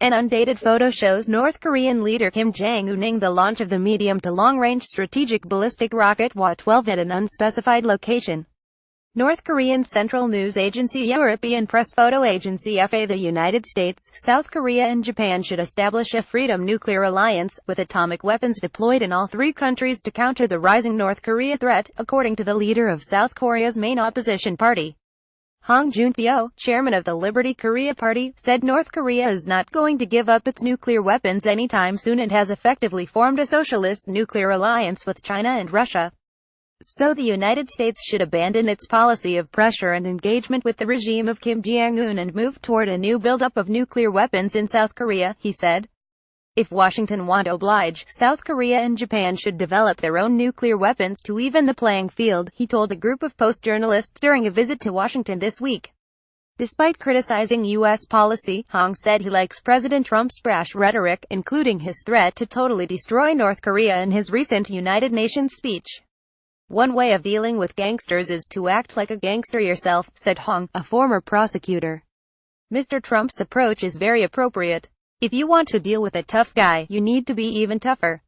An undated photo shows North Korean leader Kim Jong Un the launch of the medium to long-range strategic ballistic rocket Hwa-12 at an unspecified location. North Korean Central News Agency, European Press Photo Agency FA. The United States, South Korea and Japan should establish a Freedom Nuclear Alliance, with atomic weapons deployed in all three countries to counter the rising North Korea threat, according to the leader of South Korea's main opposition party. Hong Joon-pyo, chairman of the Liberty Korea Party, said North Korea is not going to give up its nuclear weapons anytime soon and has effectively formed a socialist nuclear alliance with China and Russia. So the United States should abandon its policy of pressure and engagement with the regime of Kim Jong Un and move toward a new buildup of nuclear weapons in South Korea, he said. If Washington won't oblige, South Korea and Japan should develop their own nuclear weapons to even the playing field, he told a group of Post journalists during a visit to Washington this week. Despite criticizing U.S. policy, Hong said he likes President Trump's brash rhetoric, including his threat to totally destroy North Korea in his recent United Nations speech. One way of dealing with gangsters is to act like a gangster yourself, said Hong, a former prosecutor. Mr. Trump's approach is very appropriate. If you want to deal with a tough guy, you need to be even tougher.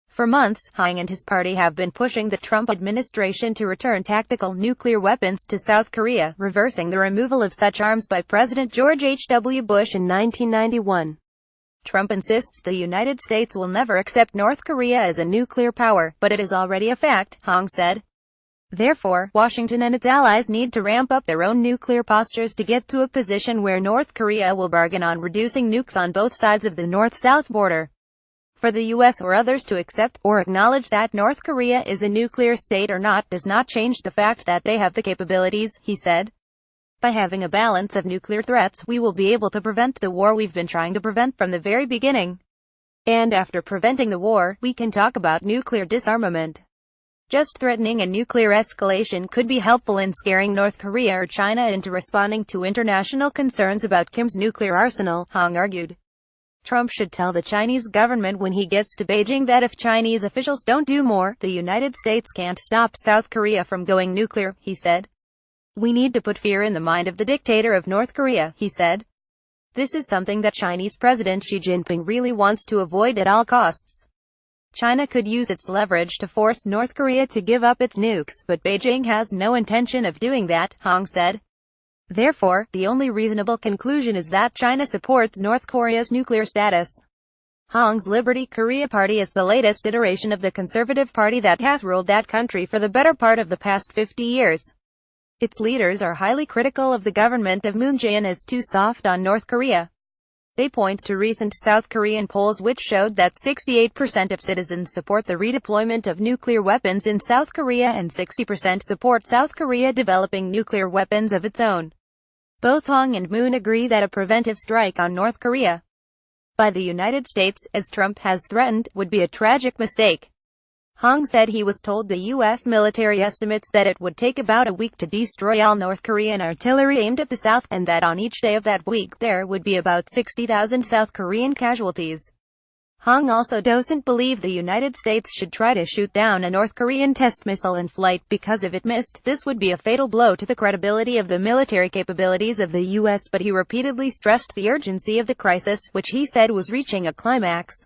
For months, Hong and his party have been pushing the Trump administration to return tactical nuclear weapons to South Korea, reversing the removal of such arms by President George H.W. Bush in 1991. Trump insists the United States will never accept North Korea as a nuclear power, but it is already a fact, Hong said. Therefore, Washington and its allies need to ramp up their own nuclear postures to get to a position where North Korea will bargain on reducing nukes on both sides of the North-South border. For the U.S. or others to accept, or acknowledge that North Korea is a nuclear state or not does not change the fact that they have the capabilities, he said. By having a balance of nuclear threats, we will be able to prevent the war we've been trying to prevent from the very beginning. And after preventing the war, we can talk about nuclear disarmament. Just threatening a nuclear escalation could be helpful in scaring North Korea or China into responding to international concerns about Kim's nuclear arsenal, Hong argued. Trump should tell the Chinese government when he gets to Beijing that if Chinese officials don't do more, the United States can't stop South Korea from going nuclear, he said. We need to put fear in the mind of the dictator of North Korea, he said. This is something that Chinese President Xi Jinping really wants to avoid at all costs. China could use its leverage to force North Korea to give up its nukes, but Beijing has no intention of doing that, Hong said. Therefore, the only reasonable conclusion is that China supports North Korea's nuclear status. Hong's Liberty Korea Party is the latest iteration of the conservative party that has ruled that country for the better part of the past 50 years. Its leaders are highly critical of the government of Moon Jae-in as too soft on North Korea. They point to recent South Korean polls which showed that 68% of citizens support the redeployment of nuclear weapons in South Korea and 60% support South Korea developing nuclear weapons of its own. Both Hong and Moon agree that a preventive strike on North Korea by the United States, as Trump has threatened, would be a tragic mistake. Hong said he was told the U.S. military estimates that it would take about a week to destroy all North Korean artillery aimed at the South, and that on each day of that week there would be about 60,000 South Korean casualties. Hong also doesn't believe the United States should try to shoot down a North Korean test missile in flight, because if it missed, this would be a fatal blow to the credibility of the military capabilities of the U.S., but he repeatedly stressed the urgency of the crisis, which he said was reaching a climax.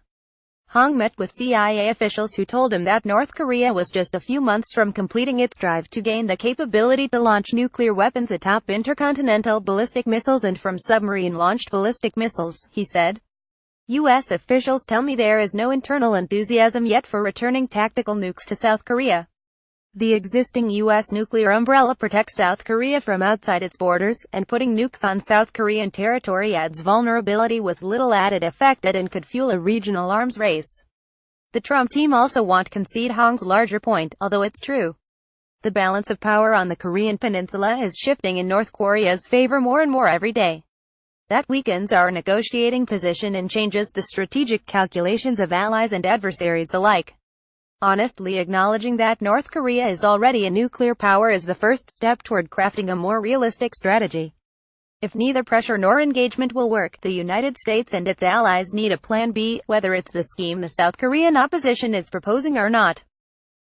Hong met with CIA officials who told him that North Korea was just a few months from completing its drive to gain the capability to launch nuclear weapons atop intercontinental ballistic missiles and from submarine-launched ballistic missiles, he said. U.S. officials tell me there is no internal enthusiasm yet for returning tactical nukes to South Korea. The existing U.S. nuclear umbrella protects South Korea from outside its borders, and putting nukes on South Korean territory adds vulnerability with little added effect and could fuel a regional arms race. The Trump team also won't concede Hong's larger point, although it's true. The balance of power on the Korean peninsula is shifting in North Korea's favor more and more every day. That weakens our negotiating position and changes the strategic calculations of allies and adversaries alike. Honestly acknowledging that North Korea is already a nuclear power is the first step toward crafting a more realistic strategy. If neither pressure nor engagement will work, the United States and its allies need a plan B, whether it's the scheme the South Korean opposition is proposing or not.